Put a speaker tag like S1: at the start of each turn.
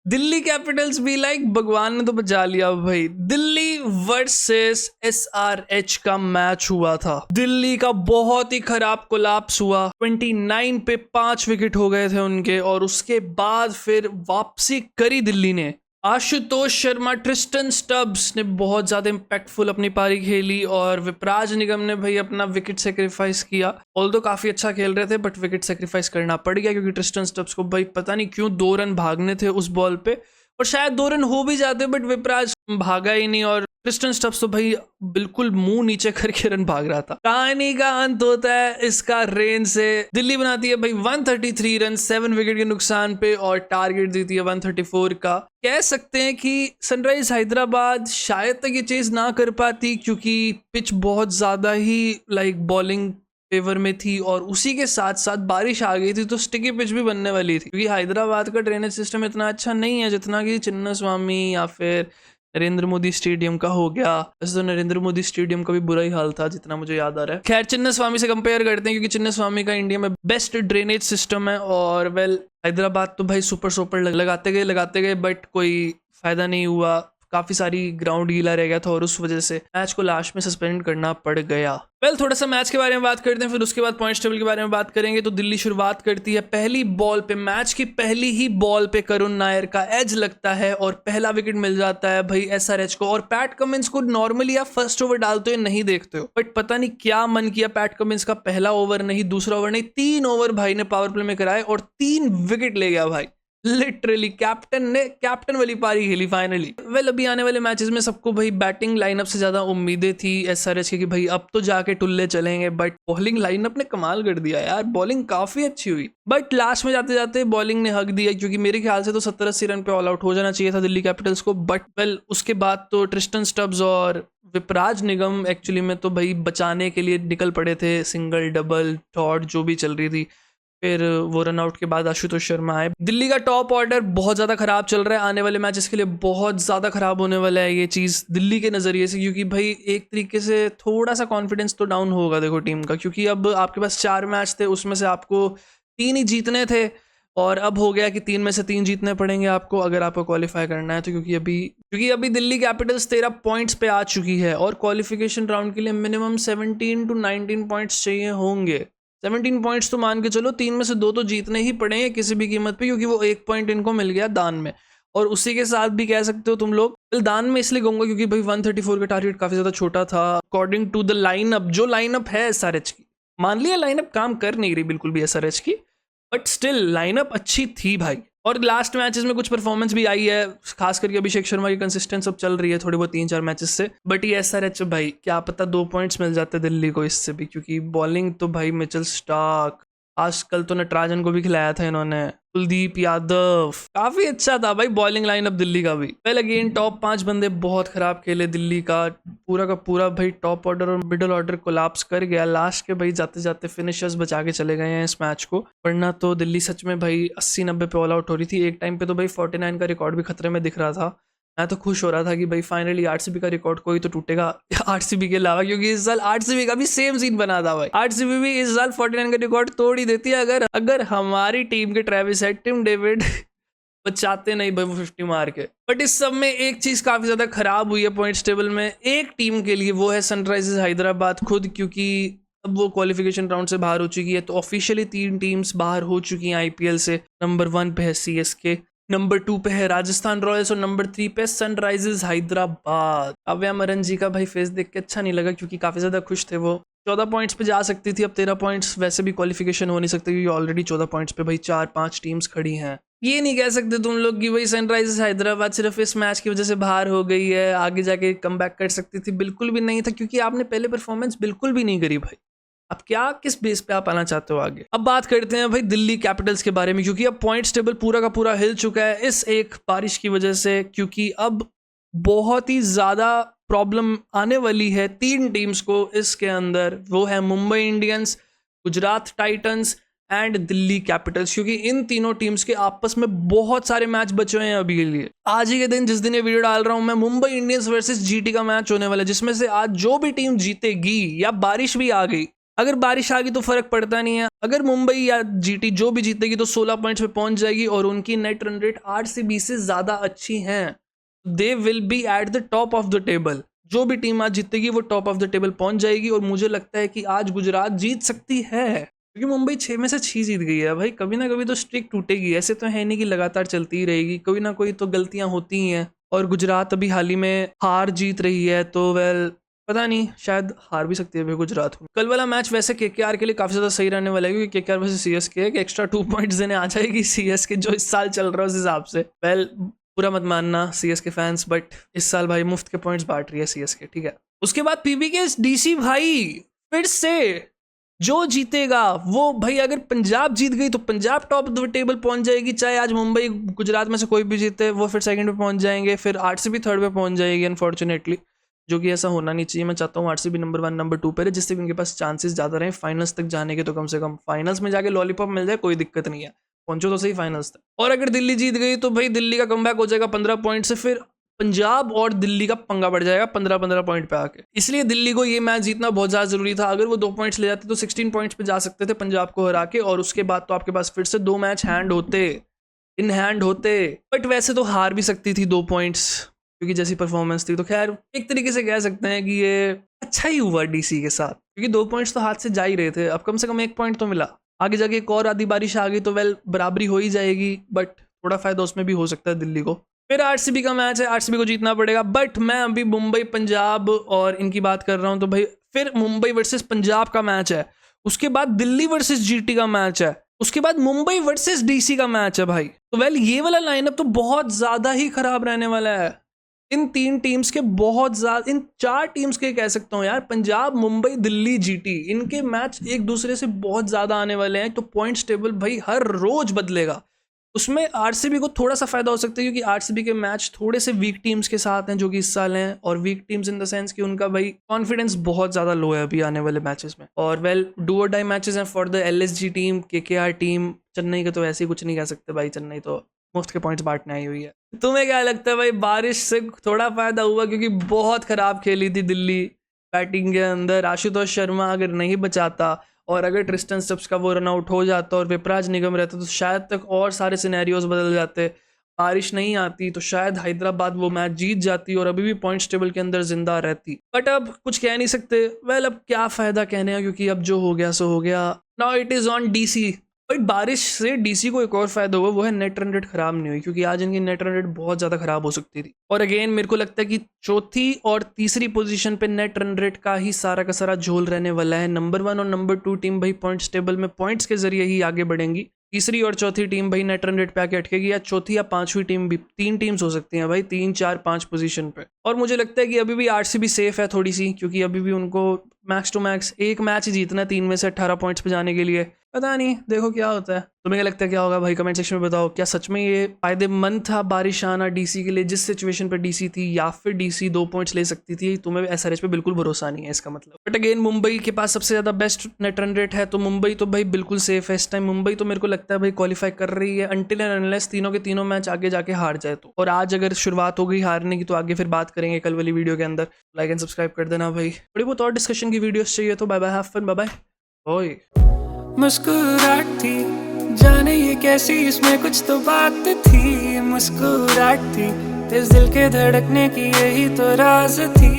S1: Delhi Capitals भी like भगवान ने तो बचा लिया भाई। दिल्ली वर्सेस एसआरएच का मैच हुआ था। दिल्ली का बहुत ही खराब कोलैप्स हुआ। 29 पे 5 विकेट हो गए थे उनके, और उसके बाद फिर वापसी करी दिल्ली ने। आशुतोष शर्मा, ट्रिस्टन स्टब्स ने बहुत ज़्यादा इम्पैक्टफुल अपनी पारी खेली, और विपराज निगम ने भाई अपना विकेट सेक्रीफाइस किया। ऑल्दो काफ़ी अच्छा खेल रहे थे बट विकेट सेक्रीफाइस करना पड़ गया, क्योंकि ट्रिस्टन स्टब्स को भाई पता नहीं क्यों 2 रन भागने थे उस बॉल पे, और शायद 2 रन हो भी जाते बट विपराज भागा ही नहीं, और ट्रिस्टन स्टब्स तो भाई बिल्कुल मुंह नीचे करके रन भाग रहा था। कहानी का अंत होता है इसका रेन से। दिल्ली बनाती है भाई 133 रन 7 विकेट के नुकसान पे, और टारगेट देती है 134 का। कह सकते हैं कि सनराइज हैदराबाद शायद तक ये चेज ना कर पाती, क्योंकि पिच बहुत ज्यादा ही लाइक बॉलिंग फेवर में थी, और उसी के साथ साथ बारिश आ गई थी, तो स्टिकी पिच भी बनने वाली थी, क्योंकि हैदराबाद का ड्रेनेज सिस्टम इतना अच्छा नहीं है जितना कि चिन्नास्वामी या फिर नरेंद्र मोदी स्टेडियम का हो गया। वैसे तो नरेंद्र मोदी स्टेडियम का भी बुरा ही हाल था जितना मुझे याद आ रहा है। खैर, चिन्नास्वामी से कंपेयर करते हैं, क्योंकि चिन्नास्वामी का इंडिया में बेस्ट ड्रेनेज सिस्टम है, और वेल हैदराबाद तो भाई सुपर लगाते गए बट कोई फायदा नहीं हुआ। काफी सारी ग्राउंड गीला रह गया था, और उस वजह से मैच को लास्ट में सस्पेंड करना पड़ गया। वेल, थोड़ा सा मैच के बारे में बात करते हैं, फिर उसके बाद पॉइंट्स टेबल के बारे में बात करेंगे। तो दिल्ली शुरुआत करती है पहली बॉल पे, मैच की पहली ही बॉल पे करुण नायर का एज लगता है, और पहला विकेट मिल जाता है भाई एसआरएच को। और पैट कमिंस को नॉर्मली आप फर्स्ट ओवर डालते हुए नहीं देखते हो, बट पता नहीं क्या मन किया पैट कमिंस का, पहला ओवर नहीं, दूसरा ओवर नहीं, 3 ओवर भाई ने पावर प्ले में कराए और 3 विकेट ले गया भाई। लिटरली कैप्टन वाली पारी खेली फाइनली। वेल, अभी आने वाले मैचेस में सबको भाई बैटिंग लाइनअप से ज्यादा उम्मीदें थी एसआरएच की, कि भाई अब तो जाके टुल्ले चलेंगे, बट बॉलिंग लाइनअप ने कमाल कर दिया यार। बॉलिंग काफी अच्छी हुई, बट लास्ट में जाते जाते बॉलिंग ने हक दिया, क्योंकि मेरे ख्याल से तो 70-80 रन पे ऑल आउट हो जाना चाहिए था दिल्ली कैपिटल्स को। बट वेल, उसके बाद तो ट्रिस्टन स्टब्स और विपराज निगम एक्चुअली में तो भाई बचाने के लिए निकल पड़े थे, सिंगल डबल डॉट जो भी चल रही थी। फिर वो रन आउट के बाद आशुतोष शर्मा आए। दिल्ली का टॉप ऑर्डर बहुत ज़्यादा खराब चल रहा है, आने वाले मैचेस के लिए बहुत ज़्यादा खराब होने वाला है ये चीज़ दिल्ली के नज़रिए से, क्योंकि भाई एक तरीके से थोड़ा सा कॉन्फिडेंस तो डाउन होगा देखो टीम का, क्योंकि अब आपके पास 4 मैच थे, उसमें से आपको 3 ही जीतने थे, और अब हो गया कि 3 में से 3 जीतने पड़ेंगे आपको अगर आपको क्वालिफाई करना है तो, क्योंकि अभी दिल्ली कैपिटल्स 13 पॉइंट्स पे आ चुकी है, और क्वालिफिकेशन राउंड के लिए मिनिमम 17 to 19 पॉइंट्स चाहिए होंगे। 17 पॉइंट्स तो मान के चलो, 3 में से 2 तो जीतने ही पड़ेंगे किसी भी कीमत पे, क्योंकि वो 1 पॉइंट इनको मिल गया दान में। और उसी के साथ भी कह सकते हो तुम लोग, दान में इसलिए कहूंगा क्योंकि भाई 134 का टारगेट काफी ज्यादा छोटा था अकॉर्डिंग टू द लाइनअप। जो लाइनअप है एसआरएच की, मान लिया लाइनअप काम कर नहीं रही बिल्कुल भी एसआरएच की, बट स्टिल लाइनअप अच्छी थी भाई। और लास्ट मैचेस में कुछ परफॉर्मेंस भी आई है, खास करके अभिषेक शर्मा की कंसिस्टेंस अब चल रही है थोड़ी बहुत 3-4 मैचेस से। बट ये एसआरएच भाई क्या पता 2 पॉइंट्स मिल जाते दिल्ली को इससे भी, क्योंकि बॉलिंग तो भाई मिचेल स्टार्क, आजकल तो नटराजन को भी खिलाया था इन्होंने, कुलदीप यादव, काफी अच्छा था भाई बॉलिंग लाइनअप दिल्ली का भी। वेल अगेन टॉप 5 बंदे बहुत खराब खेले दिल्ली का पूरा भाई टॉप ऑर्डर और मिडिल ऑर्डर कोलैप्स कर गया। लास्ट के भाई जाते जाते फिनिशर्स बचा के चले गए हैं इस मैच को, वरना तो दिल्ली सच में भाई 80-90 पे ऑल आउट हो रही थी। एक टाइम पे तो भाई 49 का रिकॉर्ड भी खतरे में दिख रहा था। मैं तो खुश हो रहा था कि भाई फाइनली आरसीबी का रिकॉर्ड कोई तो टूटेगा आरसीबी के अलावा, क्योंकि इस साल आरसीबी का भी सेम सीन बना था भाई। आरसीबी भी इस साल 49 का रिकॉर्ड तोड़ ही देती है अगर हमारी टीम के ट्रेविस हेड, टिम डेविड बचाते नहीं भाई वो 50 मार के। बट इस सब में एक चीज काफी ज्यादा खराब हुई है पॉइंट्स टेबल में एक टीम के लिए, वो है सनराइजर्स हैदराबाद खुद, क्योंकि अब वो क्वालिफिकेशन राउंड से बाहर हो चुकी है। तो ऑफिशियली 3 टीम्स बाहर हो चुकी हैं आईपीएल से। नंबर 1 पे है सीएसके, नंबर 2 पे है राजस्थान रॉयल्स, और नंबर 3 पे सनराइजर्स हैदराबाद। अव्यामरन जी का भाई फेस देख के अच्छा नहीं लगा, क्योंकि काफी ज्यादा खुश थे वो। 14 पॉइंट्स पे जा सकती थी, अब 13 पॉइंट्स, वैसे भी क्वालिफिकेशन हो नहीं सकती क्योंकि ऑलरेडी 14 पॉइंट्स पे भाई 4-5 टीम्स खड़ी हैं। ये नहीं कह सकते तुम लोग कि भाई सनराइजर्स हैदराबाद सिर्फ इस मैच की वजह से बाहर हो गई है, आगे जाके कमबैक कर सकती थी। बिल्कुल भी नहीं था, क्योंकि आपने पहले परफॉर्मेंस बिल्कुल भी नहीं करी भाई। अब क्या किस बेस पे आप आना चाहते हो आगे। अब बात करते हैं भाई दिल्ली कैपिटल्स के बारे में, क्योंकि अब पॉइंट्स टेबल पूरा का पूरा हिल चुका है इस एक बारिश की वजह से, क्योंकि अब बहुत ही ज्यादा प्रॉब्लम आने वाली है 3 टीम्स को इसके अंदर। वो है Mumbai Indians, Gujarat Titans and Delhi Capitals, क्योंकि इन तीनों टीम्स के आपस में बहुत सारे मैच बचे हुए हैं अभी के लिए। आज ही के दिन जिस दिन ये वीडियो डाल रहा हूं मैं, मुंबई इंडियंस वर्सेस जीटी का मैच होने वाला है, जिसमें से आज जो भी टीम जीतेगी या बारिश भी आ गई अगर बारिश आ गई तो फर्क पड़ता नहीं है। अगर मुंबई या जीटी जो भी जीतेगी तो 16 पॉइंट्स पे पहुंच जाएगी और उनकी नेट रन रेट आरसीबी से ज्यादा अच्छी है। They will be at the top of the table. जो भी टीम आज जीतेगी वो टॉप ऑफ द टेबल पहुंच जाएगी और मुझे लगता है कि आज गुजरात जीत सकती है, क्योंकि मुंबई 6 में से 6 जीत गई है भाई। कभी ना कभी तो स्ट्रिक टूटेगी, ऐसे तो है नहीं कि लगातार चलती ही रहेगी, कोई ना कोई तो गलतियां होती ही हैं। और गुजरात अभी हाल ही में हार जीत रही है, तो वेल पता नहीं, शायद हार भी सकती है भाई गुजरात। कल वाला मैच वैसे केकेआर के लिए काफी ज्यादा सही रहने वाला है, क्योंकि केकेआर वर्सेस सीएसके एक एक्स्ट्रा 2 पॉइंट्स देने आ जाएगी सीएसके, जो इस साल चल रहा है उस हिसाब से। वेल पूरा मत मानना सीएसके फैंस, बट इस साल भाई मुफ्त के पॉइंट्स बांट रही है सीएसके, ठीक है। उसके बाद पीबीके डीसी भाई फिर से जो जीतेगा वो भाई, अगर पंजाब जीत गई तो Punjab top of the table पहुंच जाएगी, चाहे आज मुंबई गुजरात में से कोई भी जीते वो फिर सेकंड पे पहुंच जाएंगे, फिर आरसीबी थर्ड पे पहुंच जाएगी अनफॉर्चुनेटली, जो कि ऐसा होना नहीं चाहिए। मैं चाहता हूँ आरसीबी नंबर 1 नंबर 2 पे रहे, जिससे कि उनके पास चांसेस ज़्यादा रहे फाइनल्स तक जाने के। तो कम से कम फाइनल्स में जाके लॉलीपॉप मिल जाए, कोई दिक्कत नहीं है, पहुंचो तो सही फाइनल्स तक। और अगर दिल्ली जीत गई तो भाई दिल्ली का कमबैक हो जाएगा 15 पॉइंट से, फिर पंजाब और दिल्ली का पंगा बढ़ जाएगा 15-15 पॉइंट पे आके। इसलिए दिल्ली को ये मैच जीतना बहुत ज़्यादा जरूरी था। अगर वो 2 पॉइंट्स ले जाते तो 16 पॉइंट्स पे जा सकते थे पंजाब को हरा के, और उसके बाद तो आपके पास फिर से 2 मैच इन हैंड होते। बट वैसे तो हार भी सकती थी 2 पॉइंट्स, क्योंकि जैसी परफॉर्मेंस थी। तो खैर एक तरीके से कह सकते हैं कि ये अच्छा ही हुआ डीसी के साथ, क्योंकि 2 पॉइंट्स तो हाथ से जा ही रहे थे, अब कम से कम 1 पॉइंट तो मिला। आगे जाके एक और आधी बारिश आ गई तो वेल बराबरी हो ही जाएगी, बट थोड़ा फायदा उसमें भी हो सकता है दिल्ली को। फिर आरसीबी का मैच है, आरसीबी को जीतना पड़ेगा। बट मैं अभी मुंबई पंजाब और इनकी बात कर रहा हूं, तो भाई फिर मुंबई वर्सेस पंजाब का मैच है, उसके बाद दिल्ली वर्सेस जीटी का मैच है, उसके बाद मुंबई वर्सेस डीसी का मैच है भाई। तो वेल ये वाला लाइनअप तो बहुत ज्यादा ही खराब रहने वाला है। इन 3 टीम्स के बहुत ज्यादा, इन 4 टीम्स के कह सकता हूँ यार, पंजाब मुंबई दिल्ली जीटी, इनके मैच एक दूसरे से बहुत ज्यादा आने वाले हैं। तो पॉइंट्स टेबल भाई हर रोज बदलेगा। उसमें आरसीबी को थोड़ा सा फायदा हो सकता है, क्योंकि आरसीबी के मैच थोड़े से वीक टीम्स के साथ हैं जो कि इस साल हैं, और weak teams in the sense कि उनका भाई कॉन्फिडेंस बहुत ज्यादा लो है अभी आने वाले मैचेस में। और वेल डू और डाई मैचेस हैं for the LSG team, KKR team. Chennai का तो ऐसे ही कुछ नहीं कह सकते भाई, चेन्नई तो मुफ्त के पॉइंट्स बांटने आई हुई है। तुम्हें क्या लगता है भाई, बारिश से थोड़ा फायदा हुआ? क्योंकि बहुत खराब खेली थी दिल्ली बैटिंग के अंदर। आशुतोष शर्मा अगर नहीं बचाता और अगर ट्रिस्टन स्टब्स का वो रनआउट हो जाता और विपराज निगम रहता तो शायद तक और सारे सिनेरियोज बदल जाते। बारिश नहीं आती तो शायद हैदराबाद वो मैच जीत जाती और अभी भी पॉइंट्स टेबल के अंदर जिंदा रहती। बट अब कुछ कह नहीं सकते। वेल अब क्या फायदा कहने का, क्योंकि अब जो हो गया सो हो गया। Now it is on DC. But बारिश से डीसी को एक और फायदा हुआ, वो है नेट रन रेट खराब नहीं हुई, क्योंकि आज इनकी नेट रन रेट बहुत ज़्यादा खराब हो सकती थी। और अगेन मेरे को लगता है कि चौथी और तीसरी पोजीशन पे नेट रन रेट का ही सारा का सारा झोल रहने वाला है। नंबर 1 और नंबर 2 टीम भाई पॉइंट्स टेबल में पॉइंट्स के जरिए ही आगे बढ़ेंगी। तीसरी और चौथी टीम भाई नेट रन रेट पे आके अटकेगी, या चौथी या पांचवी टीम भी, 3 टीम्स हो सकती हैं भाई 3, 4, 5 पोजीशन पे। और मुझे लगता है कि अभी भी आरसीबी सेफ है थोड़ी सी, क्योंकि अभी भी उनको मैक्स टू मैक्स एक मैच ही जीतना है 3 में से 18 पॉइंट्स पे जाने के लिए। पता नहीं, देखो क्या होता है। तुम्हें क्या लगता है क्या होगा भाई, कमेंट सेक्शन में बताओ। क्या सच में ये फायदेमंद था बारिश आना डीसी के लिए, जिस सिचुएशन पर डीसी थी, या फिर डीसी 2 पॉइंट्स ले सकती थी? तुम्हें एसआरएच पे बिल्कुल भरोसा नहीं है इसका मतलब। बट अगेन मुंबई के पास सबसे ज्यादा बेस्ट नेट रन रेट है, तो मुंबई तो भाई बिल्कुल सेफ है इस टाइम। मुंबई तो मेरे को लगता है भाई क्वालिफाई कर रही है, अनटिल एंड अनलेस तीनों के तीनों मैच आगे जाके हार जाए तो। और आज अगर शुरुआत हो गई हारने की तो आगे फिर बात करेंगे कल वाली वीडियो के अंदर। लाइक एंड सब्सक्राइब कर देना भाई। थोड़ी बहुत और डिस्कशन की वीडियोस चाहिए तो bye bye, have fun, bye bye. ओए
S2: मुस्कुराहट थी, जाने ये कैसी, इसमें कुछ तो बात थी। मुस्कुराहट थी, इस दिल के धड़कने की यही तो राज थी।